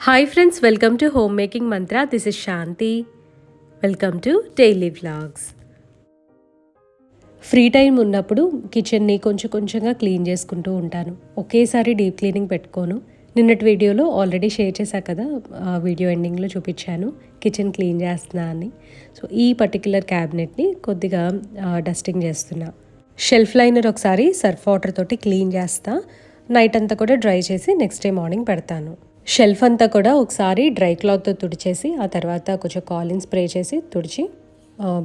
Hi friends, welcome to Homemaking Mantra. This is Shanti. Welcome to Daily Vlogs. Free time ఉన్నప్పుడు కిచెన్ని కొంచెంగా clean చేసుకుంటూ ఉంటాను. ఒకేసారి deep cleaning పెట్టుకోను. నిన్నటి వీడియోలో ఆల్రెడీ షేర్ చేశా కదా, వీడియో ఎండింగ్లో చూపించాను కిచెన్ క్లీన్ చేస్తున్నా అని. సో ఈ పర్టిక్యులర్ క్యాబినెట్ని కొద్దిగా డస్టింగ్ చేస్తున్నా. షెల్ఫ్ లైనర్ ఒకసారి సర్ఫ్ వాటర్ తోటి క్లీన్ చేస్తా. నైట్ అంతా కూడా డ్రై చేసి నెక్స్ట్ డే మార్నింగ్ పెడతాను. షెల్ఫ్ అంతా కూడా ఒకసారి డ్రై క్లాత్తో తుడిచేసి ఆ తర్వాత కొంచెం కాలిన్ స్ప్రే చేసి తుడిచి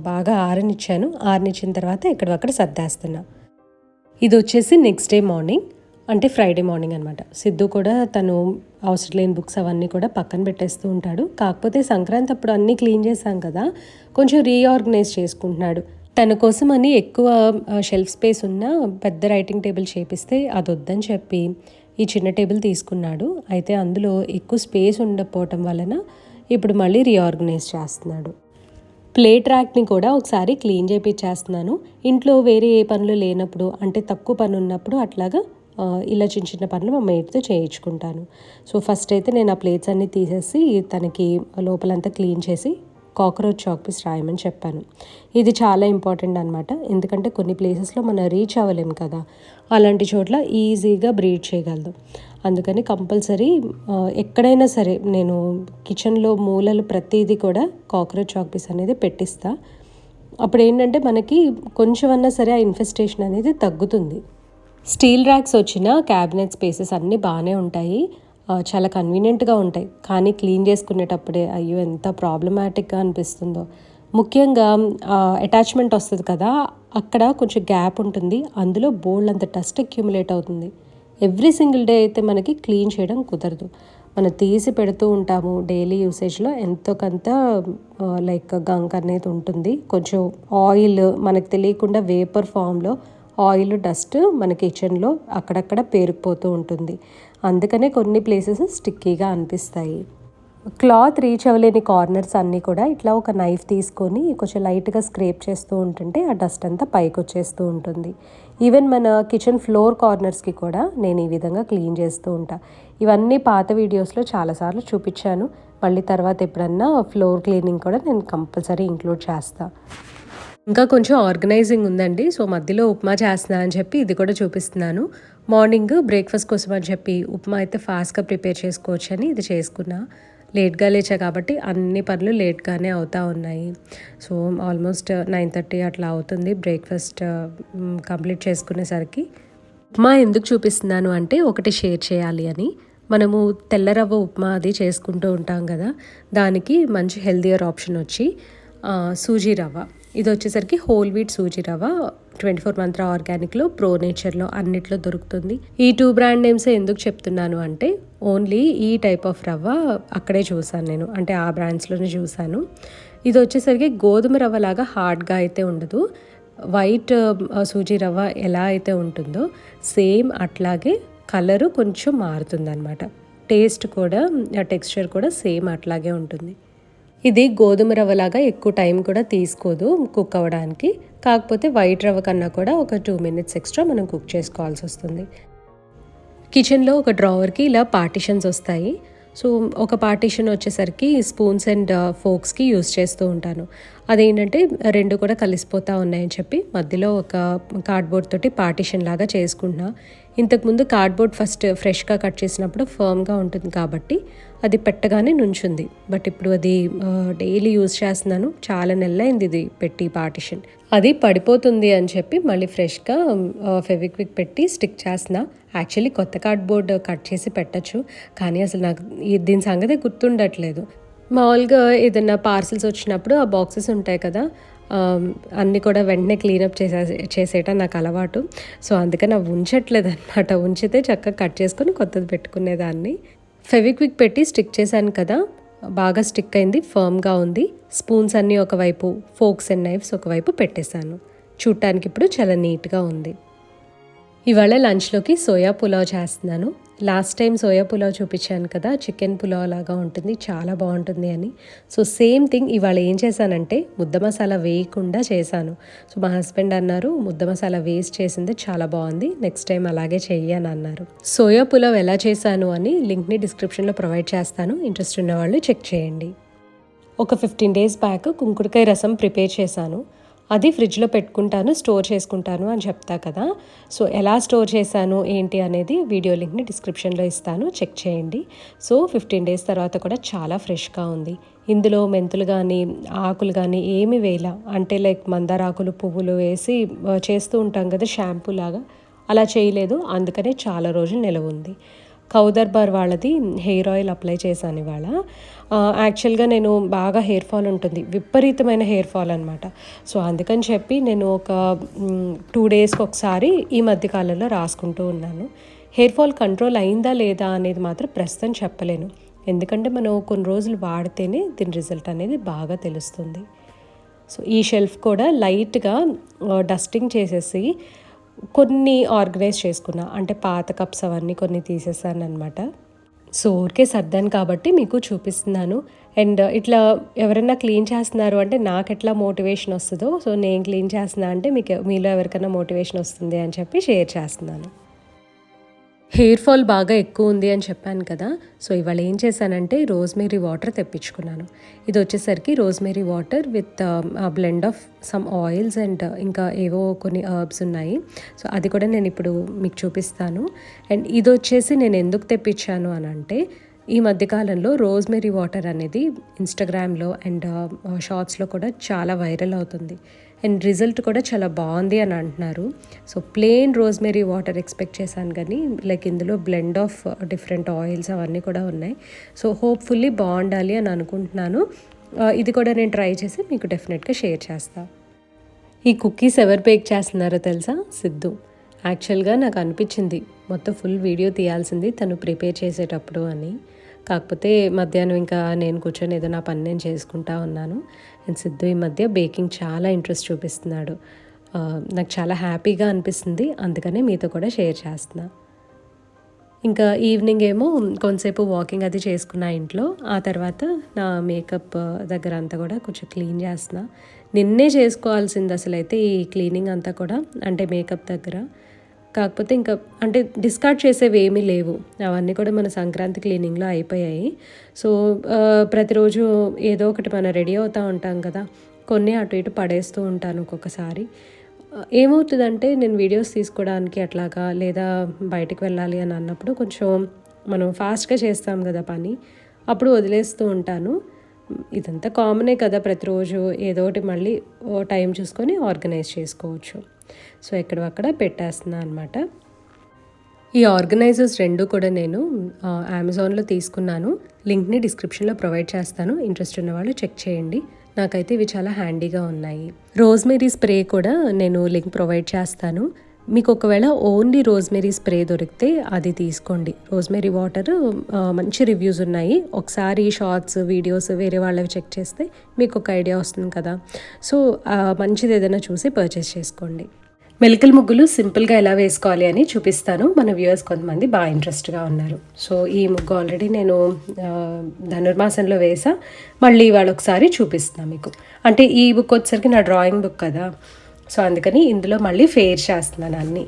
బాగా ఆరనిచ్చాను. ఆరనిచ్చిన తర్వాత ఎక్కడక్కడ సర్దేస్తున్నా. ఇది వచ్చేసి నెక్స్ట్ డే మార్నింగ్, అంటే ఫ్రైడే మార్నింగ్ అనమాట. సిద్ధు కూడా తను అవసరం లేని బుక్స్ అవన్నీ కూడా పక్కన పెట్టేస్తూ ఉంటాడు. కాకపోతే సంక్రాంతి అప్పుడు అన్నీ క్లీన్ చేశాం కదా, కొంచెం రీఆర్గనైజ్ చేసుకుంటున్నాడు. తన కోసం అని ఎక్కువ షెల్ఫ్ స్పేస్ ఉన్న పెద్ద రైటింగ్ టేబుల్ చేపిస్తే అది వద్దని చెప్పి ఈ చిన్న టేబుల్ తీసుకున్నాడు. అయితే అందులో ఎక్కువ స్పేస్ ఉండకపోవటం వలన ఇప్పుడు మళ్ళీ రీఆర్గనైజ్ చేస్తున్నాడు. ప్లేట్ ర్యాక్ని కూడా ఒకసారి క్లీన్ చేయించేస్తున్నాను. ఇంట్లో వేరే ఏ పనులు లేనప్పుడు, అంటే తక్కువ పని ఉన్నప్పుడు అట్లాగా ఇలా చిన్న పనులు మా మేట్తో చేయించుకుంటాను. సో ఫస్ట్ అయితే నేను ఆ ప్లేట్స్ అన్నీ తీసేసి తనకి లోపలంతా క్లీన్ చేసి కాక్రోచ్ చాక్ పీస్ రాయమని చెప్పాను. ఇది చాలా ఇంపార్టెంట్ అనమాట. ఎందుకంటే కొన్ని ప్లేసెస్లో మనం రీచ్ అవ్వలేము కదా, అలాంటి చోట్ల ఈజీగా బ్రీడ్ చేయగలదు. అందుకని కంపల్సరీ ఎక్కడైనా సరే నేను కిచెన్లో మూలలు ప్రతిదీ కూడా కాక్రోచ్ చాక్ పీస్ అనేది పెట్టిస్తా. అప్పుడు ఏంటంటే మనకి కొంచెమన్నా సరే ఆ ఇన్ఫెస్టేషన్ అనేది తగ్గుతుంది. స్టీల్ ర్యాక్స్ వచ్చిన క్యాబినెట్ స్పేసెస్ అన్నీ బాగానే ఉంటాయి, చాలా కన్వీనియంట్గా ఉంటాయి. కానీ క్లీన్ చేసుకునేటప్పుడే అయ్యో ఎంత ప్రాబ్లమాటిక్గా అనిపిస్తుందో. ముఖ్యంగా అటాచ్మెంట్ వస్తుంది కదా, అక్కడ కొంచెం గ్యాప్ ఉంటుంది, అందులో బోల్డ్ అంత డస్ట్ అక్యూములేట్ అవుతుంది. ఎవ్రీ సింగిల్ డే అయితే మనకి క్లీన్ చేయడం కుదరదు. మనం తీసి పెడుతూ ఉంటాము. డైలీ యూసేజ్లో ఎంతో కొంత లైక్ గంక్ అనేది ఉంటుంది. కొంచెం ఆయిల్ మనకు తెలియకుండా వేపర్ ఫామ్లో ఆయిల్ డస్ట్ మన కిచెన్లో అక్కడక్కడ పేరుకుపోతూ ఉంటుంది. అందుకనే కొన్ని ప్లేసెస్ స్టిక్కీగా అనిపిస్తాయి. క్లాత్ రీచ్ అవ్వలేని కార్నర్స్ అన్నీ కూడా ఇట్లా ఒక నైఫ్ తీసుకొని కొంచెం లైట్గా స్క్రేప్ చేస్తూ ఉంటుంటే ఆ డస్ట్ అంతా పైకి వచ్చేస్తూ ఉంటుంది. ఈవెన్ మన కిచెన్ ఫ్లోర్ కార్నర్స్కి కూడా నేను ఈ విధంగా క్లీన్ చేస్తూ ఉంటా. ఇవన్నీ పాత వీడియోస్లో చాలాసార్లు చూపించాను. మళ్ళీ తర్వాత ఎప్పుడన్నా ఫ్లోర్ క్లీనింగ్ కూడా నేను కంపల్సరీ ఇంక్లూడ్ చేస్తాను. ఇంకా కొంచెం ఆర్గనైజింగ్ ఉందండి. సో మధ్యలో ఉప్మా చేస్తున్నా అని చెప్పి ఇది కూడా చూపిస్తున్నాను. మార్నింగ్ బ్రేక్ఫాస్ట్ కోసం అని చెప్పి ఉప్మా అయితే ఫాస్ట్గా ప్రిపేర్ చేసుకోవచ్చు అని ఇది చేసుకున్నా. లేట్గా లేచా కాబట్టి అన్ని పనులు లేట్గానే అవుతూ ఉన్నాయి. సో ఆల్మోస్ట్ 9:30 అట్లా అవుతుంది బ్రేక్ఫాస్ట్ కంప్లీట్ చేసుకునేసరికి. ఉప్మా ఎందుకు చూపిస్తున్నాను అంటే ఒకటి షేర్ చేయాలి అని. మనము తెల్ల రవ్వ ఉప్మా అది చేసుకుంటూ ఉంటాం కదా, దానికి మంచి హెల్దియర్ ఆప్షన్ వచ్చి సూజీ రవ్వ. ఇది వచ్చేసరికి హోల్ వీట్ సూజీ రవ్వ 24 మంత్ర ఆర్గానిక్లో, ప్రో నేచర్లో అన్నిట్లో దొరుకుతుంది. ఈ 2 బ్రాండ్ నేమ్స్ ఎందుకు చెప్తున్నాను అంటే ఓన్లీ ఈ టైప్ ఆఫ్ రవ్వ అక్కడే చూసాను నేను, అంటే ఆ బ్రాండ్స్లోనే చూసాను. ఇది వచ్చేసరికి గోధుమ రవ్వ లాగా హార్డ్గా అయితే ఉండదు. వైట్ సూజీ రవ్వ ఎలా అయితే ఉంటుందో సేమ్ అట్లాగే కలరు కొంచెం మారుతుందన్నమాట. టేస్ట్ కూడా టెక్స్చర్ కూడా సేమ్ అట్లాగే ఉంటుంది. ఇది గోధుమ రవ్వలాగా ఎక్కువ టైం కూడా తీసుకోదు కుక్ అవ్వడానికి. కాకపోతే వైట్ రవ్వ కన్నా కూడా ఒక 2 minutes ఎక్స్ట్రా మనం కుక్ చేసుకోవాల్సి వస్తుంది. కిచెన్లో ఒక డ్రావర్కి ఇలా పార్టిషన్స్ వస్తాయి. సో ఒక పార్టిషన్ వచ్చేసరికి స్పూన్స్ అండ్ ఫోక్స్కి యూస్ చేస్తూ ఉంటాను. అదేంటంటే 2 కూడా కలిసిపోతూ ఉన్నాయని చెప్పి మధ్యలో ఒక కార్డ్బోర్డ్ తోటి పార్టిషన్ లాగా చేసుకుంటున్నా. ఇంతకుముందు కార్డ్బోర్డ్ ఫస్ట్ ఫ్రెష్గా కట్ చేసినప్పుడు ఫర్మ్గా ఉంటుంది కాబట్టి అది పెట్టగానే నుంచుంది. బట్ ఇప్పుడు అది డైలీ యూజ్ చేస్తున్నాను. చాలా నెలలైంది ఇది పెట్టి పార్టిషన్. అది పడిపోతుంది అని చెప్పి మళ్ళీ ఫ్రెష్గా ఫెవిక్విక్ పెట్టి స్టిక్ చేస్తున్నా. యాక్చువల్లీ కొత్త కార్డ్బోర్డ్ కట్ చేసి పెట్టచ్చు, కానీ అసలు నాకు దీని సంగతే గుర్తుండట్లేదు. మామూలుగా ఏదైనా పార్సిల్స్ వచ్చినప్పుడు ఆ బాక్సెస్ ఉంటాయి కదా, అన్నీ కూడా వెంటనే క్లీనప్ చేసేయటం నాకు అలవాటు. సో అందుకని అవి ఉంచట్లేదు అనమాట. ఉంచితే చక్కగా కట్ చేసుకొని కొత్తది పెట్టుకునేదాన్ని. ఫెవిక్విక్ పెట్టి స్టిక్ చేశాను కదా, బాగా స్టిక్ అయింది, ఫర్మ్గా ఉంది. స్పూన్స్ అన్నీ ఒకవైపు, ఫోక్స్ అండ్ నైఫ్స్ ఒకవైపు పెట్టేశాను. చూడటానికి ఇప్పుడు చాలా నీట్గా ఉంది. ఇవాళ లంచ్లోకి సోయా పులావ్ చేస్తున్నాను. లాస్ట్ టైం సోయా పులావ్ చూపించాను కదా, చికెన్ పులావ్ లాగా ఉంటుంది, చాలా బాగుంటుంది అని. సో సేమ్ థింగ్ ఇవాళ ఏం చేశానంటే ముద్ద మసాలా వేయకుండా చేశాను. సో మా హస్బెండ్ అన్నారు ముద్ద మసాలా వేస్ట్ చేసింది చాలా బాగుంది, నెక్స్ట్ టైం అలాగే చెయ్యి అని అన్నారు. సోయా పులావ్ ఎలా చేశాను అని లింక్ని డిస్క్రిప్షన్లో ప్రొవైడ్ చేస్తాను, ఇంట్రెస్ట్ ఉన్న వాళ్ళు చెక్ చేయండి. ఒక 15 days బ్యాక్ కుంకుడుకాయ రసం ప్రిపేర్ చేశాను. అది ఫ్రిడ్జ్లో పెట్టుకుంటాను, స్టోర్ చేసుకుంటాను అని చెప్తా కదా. సో ఎలా స్టోర్ చేశాను ఏంటి అనేది వీడియో లింక్ని డిస్క్రిప్షన్లో ఇస్తాను, చెక్ చేయండి. సో 15 days తర్వాత కూడా చాలా ఫ్రెష్గా ఉంది. ఇందులో మెంతులు కానీ ఆకులు కానీ ఏమి వేయాల, అంటే లైక్ మందార ఆకులు పువ్వులు వేసి చేస్తూ ఉంటాం కదా షాంపూ లాగా, అలా చేయలేదు. అందుకనే చాలా రోజులు నిలవ ఉంది. కౌదర్బార్ వాళ్ళది హెయిర్ ఆయిల్ అప్లై చేశాను ఇవాళ. యాక్చువల్గా నేను బాగా హెయిర్ ఫాల్ ఉంటుంది, విపరీతమైన హెయిర్ ఫాల్ అనమాట. సో అందుకని చెప్పి నేను ఒక 2 daysకి ఒకసారి ఈ మధ్యకాలంలో రాసుకుంటూ ఉన్నాను. హెయిర్ ఫాల్ కంట్రోల్ అయిందా లేదా అనేది మాత్రం ప్రస్తుతం చెప్పలేను, ఎందుకంటే మనం కొన్ని రోజులు వాడితేనే దీని రిజల్ట్ అనేది బాగా తెలుస్తుంది. సో ఈ షెల్ఫ్ కూడా లైట్గా డస్టింగ్ చేసేసి కొన్ని ఆర్గనైజ్ చేసుకున్నా, అంటే పాత కప్స్ అవన్నీ కొన్ని తీసేసాను అనమాట. సో ఊరికే సర్దాను కాబట్టి మీకు చూపిస్తున్నాను. అండ్ ఇట్లా ఎవరైనా క్లీన్ చేస్తున్నారు అంటే నాకు ఎట్లా మోటివేషన్ వస్తుందో, సో నేను క్లీన్ చేస్తున్నా అంటే మీలో ఎవరికైనా మోటివేషన్ వస్తుంది అని చెప్పి షేర్ చేస్తున్నాను. హెయిర్ ఫాల్ బాగా ఎక్కువ ఉంది అని చెప్పాను కదా. సో ఇవాళ ఏం చేశానంటే రోజ్మేరీ వాటర్ తెప్పించుకున్నాను. ఇది వచ్చేసరికి rosemary water with blend of some oils and ఇంకా ఏవో కొన్ని హర్బ్స్ ఉన్నాయి. సో అది కూడా నేను ఇప్పుడు మీకు చూపిస్తాను. అండ్ ఇది వచ్చేసి నేను ఎందుకు తెప్పించాను అని అంటే, ఈ మధ్యకాలంలో రోజ్మేరీ వాటర్ అనేది ఇన్స్టాగ్రామ్లో అండ్ షార్ట్స్లో కూడా చాలా వైరల్ అవుతుంది. అండ్ రిజల్ట్ కూడా చాలా బాగుంది అని అంటున్నారు. So plain rosemary water expect చేశాను, కానీ లైక్ ఇందులో బ్లెండ్ ఆఫ్ డిఫరెంట్ ఆయిల్స్ అవన్నీ కూడా ఉన్నాయి. సో హోప్ఫుల్లీ బాగుండాలి అని అనుకుంటున్నాను. ఇది కూడా నేను ట్రై చేసి మీకు డెఫినెట్గా షేర్ చేస్తాను. ఈ కుకీస్ ఎవరు బేక్ చేస్తున్నారో తెలుసా? సిద్ధు. యాక్చువల్గా నాకు అనిపించింది మొత్తం ఫుల్ వీడియో తీయాల్సింది తను ప్రిపేర్ చేసేటప్పుడు అని. కాకపోతే మధ్యాహ్నం ఇంకా నేను కూర్చొని ఏదో నా పని నేను చేసుకుంటా ఉన్నాను. అండ్ సిద్ధు ఈ మధ్య బేకింగ్ చాలా ఇంట్రెస్ట్ చూపిస్తున్నాడు. నాకు చాలా హ్యాపీగా అనిపిస్తుంది, అందుకనే మీతో కూడా షేర్ చేస్తున్నా. ఇంకా ఈవినింగ్ ఏమో కొంతసేపు వాకింగ్ అది చేసుకున్నా ఇంట్లో. ఆ తర్వాత నా మేకప్ దగ్గర అంతా కూడా కొంచెం క్లీన్ చేస్తున్నా. నిన్నే చేసుకోవాల్సింది అసలు అయితే ఈ క్లీనింగ్ అంతా కూడా, అంటే మేకప్ దగ్గర. కాకపోతే ఇంకా అంటే డిస్కార్డ్ చేసేవి ఏమీ లేవు, అవన్నీ కూడా మన సంక్రాంతి క్లీనింగ్లో అయిపోయాయి. సో ప్రతిరోజు ఏదో ఒకటి మనం రెడీ అవుతూ ఉంటాం కదా, కొన్ని అటు ఇటు పడేస్తూ ఉంటాను ఒక్కొక్కసారి. ఏమవుతుందంటే నేను వీడియోస్ తీసుకోవడానికి అట్లాగా లేదా బయటికి వెళ్ళాలి అని అన్నప్పుడు కొంచెం మనం ఫాస్ట్గా చేస్తాం కదా పని, అప్పుడు వదిలేస్తూ ఉంటాను. ఇదంతా కామనే కదా, ప్రతిరోజు ఏదో ఒకటి మళ్ళీ టైం చూసుకొని ఆర్గనైజ్ చేసుకోవచ్చు. సో ఎక్కడక్కడ పెట్టేస్తున్నా అనమాట. ఈ ఆర్గనైజర్స్ రెండు కూడా నేను అమెజాన్లో తీసుకున్నాను, లింక్ని డిస్క్రిప్షన్లో ప్రొవైడ్ చేస్తాను, ఇంట్రెస్ట్ ఉన్న వాళ్ళు చెక్ చేయండి. నాకైతే ఇవి చాలా హ్యాండీగా ఉన్నాయి. రోజ్మేరీ స్ప్రే కూడా నేను లింక్ ప్రొవైడ్ చేస్తాను. మీకు ఒకవేళ ఓన్లీ రోజ్మేరీ స్ప్రే దొరికితే అది తీసుకోండి. రోజ్మేరీ వాటర్ మంచి రివ్యూస్ ఉన్నాయి, ఒకసారి షార్ట్స్ వీడియోస్ వేరే వాళ్ళవి చెక్ చేస్తే మీకు ఒక ఐడియా వస్తుంది కదా. సో మంచిది ఏదైనా చూసి పర్చేస్ చేసుకోండి. మెలికల ముగ్గులు సింపుల్గా ఎలా వేసుకోవాలి అని చూపిస్తాను. మన వ్యూవర్స్ కొంతమంది బాగా ఇంట్రెస్ట్గా ఉన్నారు. సో ఈ ముగ్గు ఆల్రెడీ నేను ధనుర్మాసంలో వేసా, మళ్ళీ ఇవాళ ఒకసారి చూపిస్తాను మీకు. అంటే ఈ బుక్ వచ్చేసరికి నా డ్రాయింగ్ బుక్ కదా, సో అందుకని ఇందులో మళ్ళీ ఫేర్ చేస్తున్నాను అన్నీ.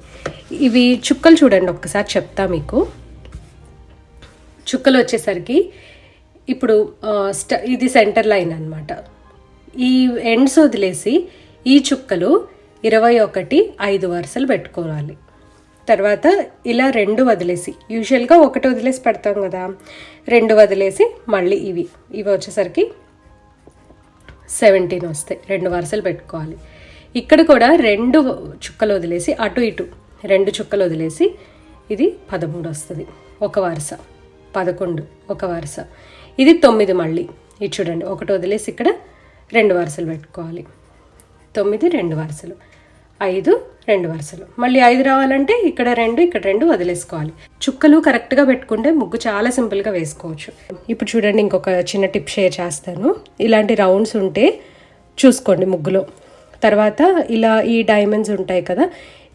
ఇవి చుక్కలు చూడండి, ఒక్కసారి చెప్తా మీకు. చుక్కలు వచ్చేసరికి ఇప్పుడు ఇది సెంటర్ లైన్ అనమాట. ఈ ఎండ్స్ వదిలేసి ఈ చుక్కలు 21 5 వరుసలు పెట్టుకోవాలి. తర్వాత ఇలా 2 వదిలేసి, యూజువల్గా 1 వదిలేసి పెడతాం కదా, 2 వదిలేసి మళ్ళీ ఇవి వచ్చేసరికి 17 వస్తాయి. 2 వరుసలు పెట్టుకోవాలి. ఇక్కడ కూడా 2 చుక్కలు వదిలేసి అటు ఇటు 2 చుక్కలు వదిలేసి ఇది 13 వస్తుంది, 1 వరుస. 11 1 వరుస, ఇది 9. మళ్ళీ ఇది చూడండి, 1 వదిలేసి ఇక్కడ 2 వరుసలు పెట్టుకోవాలి. 9 2 వరుసలు, 5 2 వరుసలు, మళ్ళీ 5 రావాలంటే ఇక్కడ 2 ఇక్కడ 2 వదిలేసుకోవాలి. చుక్కలు కరెక్ట్గా పెట్టుకుంటే ముగ్గు చాలా సింపుల్గా వేసుకోవచ్చు. ఇప్పుడు చూడండి, ఇంకొక చిన్న టిప్ షేర్ చేస్తాను. ఇలాంటి రౌండ్స్ ఉంటే చూసుకోండి ముగ్గులో. తర్వాత ఇలా ఈ డైమండ్స్ ఉంటాయి కదా,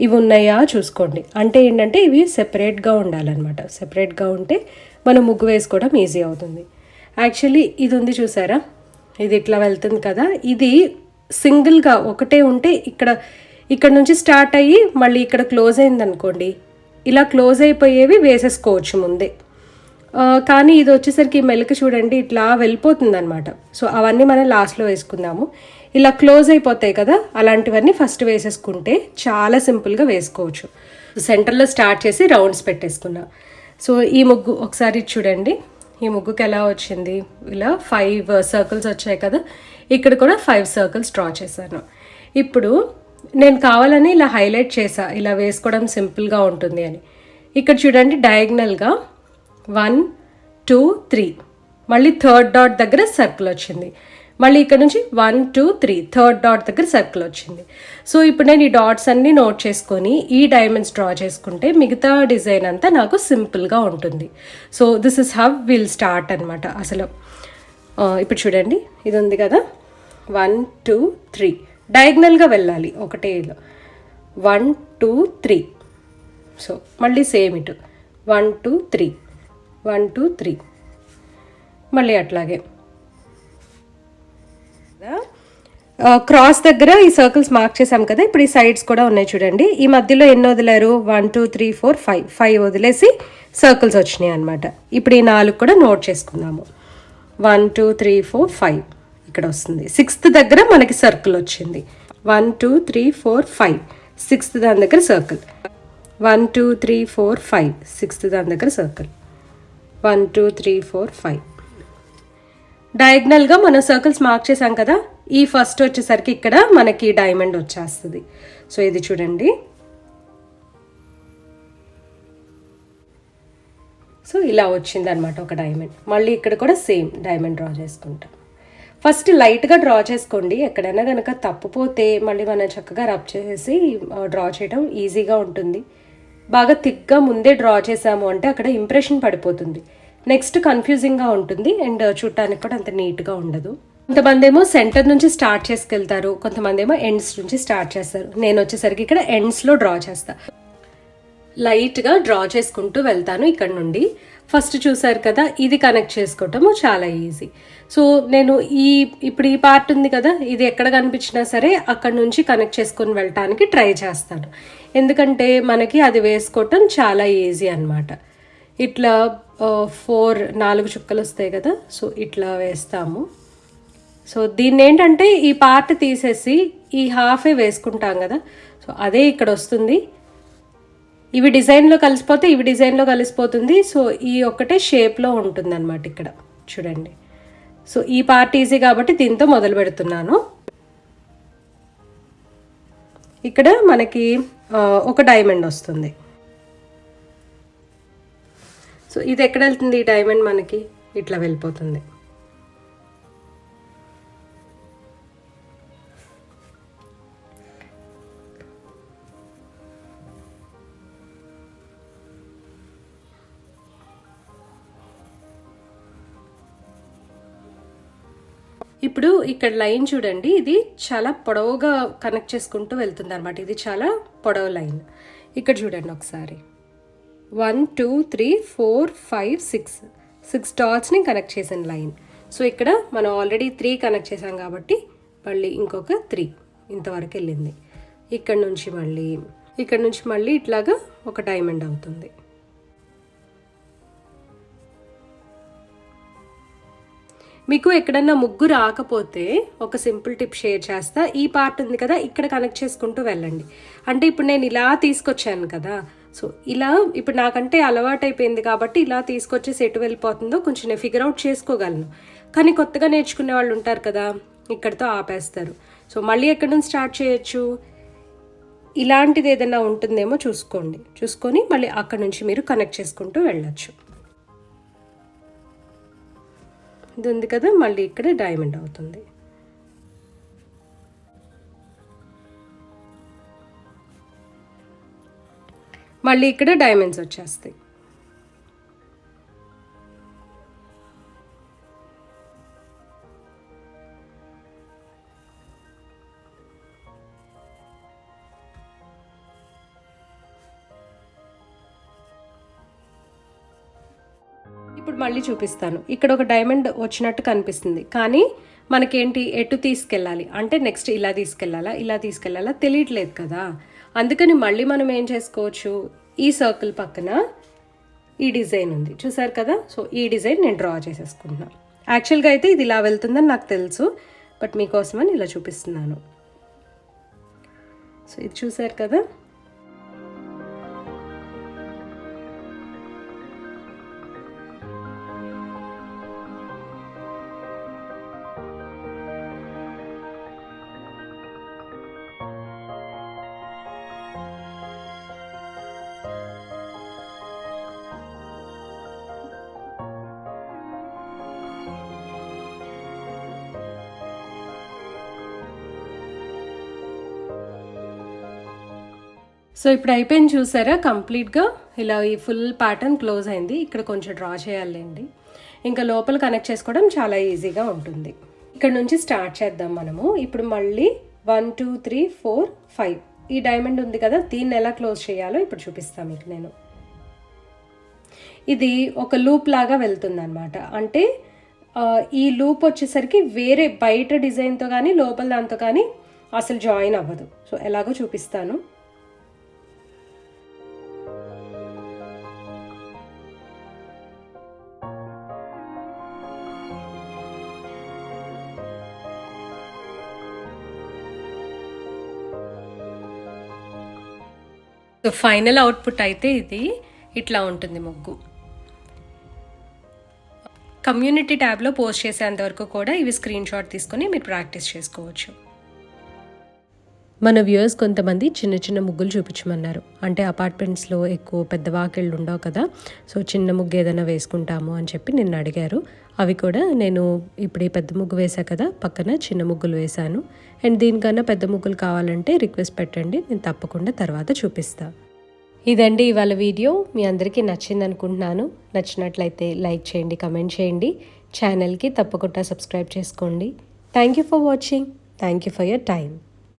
ఇవి ఉన్నాయా చూసుకోండి. అంటే ఏంటంటే ఇవి సెపరేట్గా ఉండాలన్నమాట. సెపరేట్గా ఉంటే మనం ముగ్గు వేసుకోవడం ఈజీ అవుతుంది. యాక్చువల్లీ ఇది ఉంది చూసారా, ఇది ఇట్లా వెళ్తుంది కదా, ఇది సింగిల్గా ఒకటే ఉంటే ఇక్కడ నుంచి స్టార్ట్ అయ్యి మళ్ళీ ఇక్కడ క్లోజ్ అయింది అనుకోండి, ఇలా క్లోజ్ అయిపోయేవి వేసేసుకోవచ్చు ముందే. కానీ ఇది వచ్చేసరికి మెలిక చూడండి ఇట్లా వెళ్ళిపోతుంది అనమాట. సో అవన్నీ మనం లాస్ట్లో వేసుకుందాము. ఇలా క్లోజ్ అయిపోతాయి కదా, అలాంటివన్నీ ఫస్ట్ వేసేసుకుంటే చాలా సింపుల్గా వేసుకోవచ్చు. సెంటర్లో స్టార్ట్ చేసి రౌండ్స్ పెట్టేసుకున్నా. సో ఈ ముగ్గు ఒకసారి చూడండి, ఈ ముగ్గుకి ఎలా వచ్చింది, ఇలా 5 సర్కిల్స్ వచ్చాయి కదా, ఇక్కడ కూడా 5 సర్కిల్స్ డ్రా చేశాను. ఇప్పుడు నేను కావాలని ఇలా హైలైట్ చేసా, ఇలా వేసుకోవడం సింపుల్గా ఉంటుంది అని. ఇక్కడ చూడండి డయాగ్నల్గా 1 2 3, మళ్ళీ థర్డ్ డాట్ దగ్గర సర్కిల్ వచ్చింది. మళ్ళీ ఇక్కడ నుంచి 1 2 3 థర్డ్ డాట్ దగ్గర సర్కిల్ వచ్చింది. సో ఇప్పుడు నేను ఈ డాట్స్ అన్నీ నోట్ చేసుకొని ఈ డైమండ్స్ డ్రా చేసుకుంటే మిగతా డిజైన్ అంతా నాకు సింపుల్గా ఉంటుంది. So this is how will start అనమాట. అసలు ఇప్పుడు చూడండి, ఇది ఉంది కదా, 1 2 3 డయాగ్నల్గా వెళ్ళాలి ఒకటే 1 2 3. సో మళ్ళీ సేమ్ ఇటు 1 2 3 1 2 3, మళ్ళీ అట్లాగే క్రాస్ దగ్గర ఈ సర్కిల్స్ మార్క్ చేసాం కదా, ఇప్పుడు ఈ సైడ్స్ కూడా ఉన్నాయి చూడండి. ఈ మధ్యలో ఎన్ని వదిలేరు, 1 2 3 4 5 వదిలేసి సర్కిల్స్ వచ్చినాయి అనమాట. ఇప్పుడు ఈ 4 కూడా నోట్ చేసుకుందాము. 1 2 3 4 5 ఇక్కడ వస్తుంది. 6th దగ్గర మనకి సర్కిల్ వచ్చింది. 1 2 3 4 5 6th దాని దగ్గర సర్కిల్. 1 2 3 4 5 6th దాని దగ్గర సర్కిల్. 1 2 3 4 5 డయాగ్నల్గా మనం సర్కిల్స్ మార్క్ చేసాం కదా, ఈ ఫస్ట్ వచ్చేసరికి ఇక్కడ మనకి డైమండ్ వచ్చేస్తుంది. సో ఇది చూడండి, సో ఇలా వచ్చింది అనమాట ఒక డైమండ్. మళ్ళీ ఇక్కడ కూడా సేమ్ డైమండ్ డ్రా చేసుకుంటాం. ఫస్ట్ లైట్గా డ్రా చేసుకోండి, ఎక్కడైనా కనుక తప్పుపోతే మళ్ళీ మనం చక్కగా రబ్ చేసి డ్రా చేయడం ఈజీగా ఉంటుంది. బాగా థిక్గా ముందే డ్రా చేసాము అంటే అక్కడ ఇంప్రెషన్ పడిపోతుంది, నెక్స్ట్ కన్ఫ్యూజింగ్గా ఉంటుంది అండ్ చూడటానికి కూడా అంత నీట్గా ఉండదు. కొంతమంది ఏమో సెంటర్ నుంచి స్టార్ట్ చేసుకెళ్తారు, కొంతమంది ఏమో ఎండ్స్ నుంచి స్టార్ట్ చేస్తారు. నేను వచ్చేసరికి ఇక్కడ ఎండ్స్లో డ్రా చేస్తా. లైట్గా డ్రా చేసుకుంటూ వెళ్తాను ఇక్కడ నుండి. ఫస్ట్ చూసారు కదా, ఇది కనెక్ట్ చేసుకోవటము చాలా ఈజీ. సో నేను ఇప్పుడు ఈ పార్ట్ ఉంది కదా, ఇది ఎక్కడ కనిపించినా సరే అక్కడ నుంచి కనెక్ట్ చేసుకొని వెళ్ళటానికి ట్రై చేస్తాను, ఎందుకంటే మనకి అది వేసుకోవటం చాలా ఈజీ అనమాట. ఇట్లా 4 చుక్కలు వస్తాయి కదా, సో ఇట్లా వేస్తాము. సో దీన్ని ఏంటంటే ఈ పార్ట్ తీసేసి ఈ హాఫే వేసుకుంటాం కదా, సో అదే ఇక్కడ వస్తుంది. ఇవి డిజైన్లో కలిసిపోతే ఇవి డిజైన్లో కలిసిపోతుంది. సో ఈ ఒక్కటే షేప్లో ఉంటుంది అనమాట ఇక్కడ చూడండి. సో ఈ పార్ట్ ఈజీ కాబట్టి దీంతో మొదలు పెడుతున్నాను. ఇక్కడ మనకి ఒక డైమండ్ వస్తుంది. సో ఇది ఎక్కడ వెళ్తుంది, ఈ డైమండ్ మనకి ఇట్లా వెళ్ళిపోతుంది. ఇప్పుడు ఇక్కడ లైన్ చూడండి, ఇది చాలా పొడవుగా కనెక్ట్ చేసుకుంటూ వెళ్తుంది అనమాట. ఇది చాలా పొడవు లైన్. ఇక్కడ చూడండి ఒకసారి, 1 2 3 4 5 6 డాట్స్ని కనెక్ట్ చేసిన లైన్. సో ఇక్కడ మనం ఆల్రెడీ 3 కనెక్ట్ చేసాం కాబట్టి మళ్ళీ ఇంకొక 3 ఇంతవరకు వెళ్ళింది. ఇక్కడ నుంచి మళ్ళీ ఇట్లాగా ఒక డైమండ్ అవుతుంది. మీకు ఎక్కడన్నా ముగ్గు రాకపోతే ఒక సింపుల్ టిప్ షేర్ చేస్తా. ఈ పార్ట్ ఉంది కదా, ఇక్కడ కనెక్ట్ చేసుకుంటూ వెళ్ళండి. అంటే ఇప్పుడు నేను ఇలా తీసుకొచ్చాను కదా, సో ఇలా ఇప్పుడు నాకంటే అలవాటు అయిపోయింది కాబట్టి ఇలా తీసుకొచ్చేసి ఎటు వెళ్ళిపోతుందో కొంచెం నేను ఫిగర్ అవుట్ చేసుకోగలను. కానీ కొత్తగా నేర్చుకునే వాళ్ళు ఉంటారు కదా, ఇక్కడితో ఆపేస్తారు. సో మళ్ళీ ఎక్కడి నుంచి స్టార్ట్ చేయొచ్చు, ఇలాంటిది ఏదైనా ఉంటుందేమో చూసుకొని మళ్ళీ అక్కడ నుంచి మీరు కనెక్ట్ చేసుకుంటూ వెళ్ళొచ్చు. ఇది ఉంది కదా, మళ్ళీ ఇక్కడ డైమండ్ అవుతుంది. మళ్ళీ ఇక్కడ డైమండ్స్ వచ్చేస్తాయి. ఇప్పుడు మళ్ళీ చూపిస్తాను. ఇక్కడ ఒక డైమండ్ వచ్చినట్టు కనిపిస్తుంది, కానీ మనకేంటి ఎటు తీసుకెళ్ళాలి అంటే నెక్స్ట్ ఇలా తీసుకెళ్ళాలా తెలియట్లేదు కదా. అందుకని మళ్ళీ మనం ఏం చేసుకోవచ్చు, ఈ సర్కిల్ పక్కన ఈ డిజైన్ ఉంది చూసారు కదా. సో ఈ డిజైన్ నేను డ్రా చేసేసుకుంటున్నాను. యాక్చువల్గా అయితే ఇది ఇలా వెళ్తుందని నాకు తెలుసు, బట్ మీకోసమని ఇలా చూపిస్తున్నాను. సో ఇది చూసారు కదా. సో ఇప్పుడు అయిపోయింది చూసారా కంప్లీట్గా. ఇలా ఈ ఫుల్ ప్యాటర్న్ క్లోజ్ అయింది. ఇక్కడ కొంచెం డ్రా చేయాలండి. ఇంకా లోపల కనెక్ట్ చేసుకోవడం చాలా ఈజీగా ఉంటుంది. ఇక్కడ నుంచి స్టార్ట్ చేద్దాం మనము. ఇప్పుడు మళ్ళీ 1 2 3 4 5 ఈ డైమండ్ ఉంది కదా, దీన్ని ఎలా క్లోజ్ చేయాలో ఇప్పుడు చూపిస్తాను మీకు నేను. ఇది ఒక లూప్ లాగా వెళ్తుంది అనమాట. అంటే ఈ లూప్ వచ్చేసరికి వేరే బయట డిజైన్తో కానీ లోపల దాంతో కానీ అసలు జాయిన్ అవ్వదు. సో ఎలాగో చూపిస్తాను. సో ఫైనల్ అవుట్పుట్ అయితే ఇది ఇట్లా ఉంటుంది ముగ్గు. కమ్యూనిటీ ట్యాబ్లో పోస్ట్ చేసేంత వరకు కూడా ఇవి స్క్రీన్ షాట్ తీసుకొని మీరు ప్రాక్టీస్ చేసుకోవచ్చు. మన వ్యూయర్స్ కొంతమంది చిన్న చిన్న ముగ్గులు చూపించమన్నారు. అంటే అపార్ట్మెంట్స్లో ఎక్కువ పెద్ద వాకిళ్ళు ఉండవు కదా, సో చిన్న ముగ్గు ఏదైనా వేసుకుంటాము అని చెప్పి నిన్ను అడిగారు. అవి కూడా నేను ఇప్పుడు ఈ పెద్ద ముగ్గు వేసా కదా, పక్కన చిన్న ముగ్గులు వేశాను. అండ్ దీనికన్నా పెద్ద ముగ్గులు కావాలంటే రిక్వెస్ట్ పెట్టండి, నేను తప్పకుండా తర్వాత చూపిస్తాను. ఇదండి ఇవాళ వీడియో. మీ అందరికీ నచ్చింది అనుకుంటున్నాను. నచ్చినట్లయితే లైక్ చేయండి, కమెంట్ చేయండి, ఛానల్కి తప్పకుండా సబ్స్క్రైబ్ చేసుకోండి. Thank you for watching. Thank you for your time.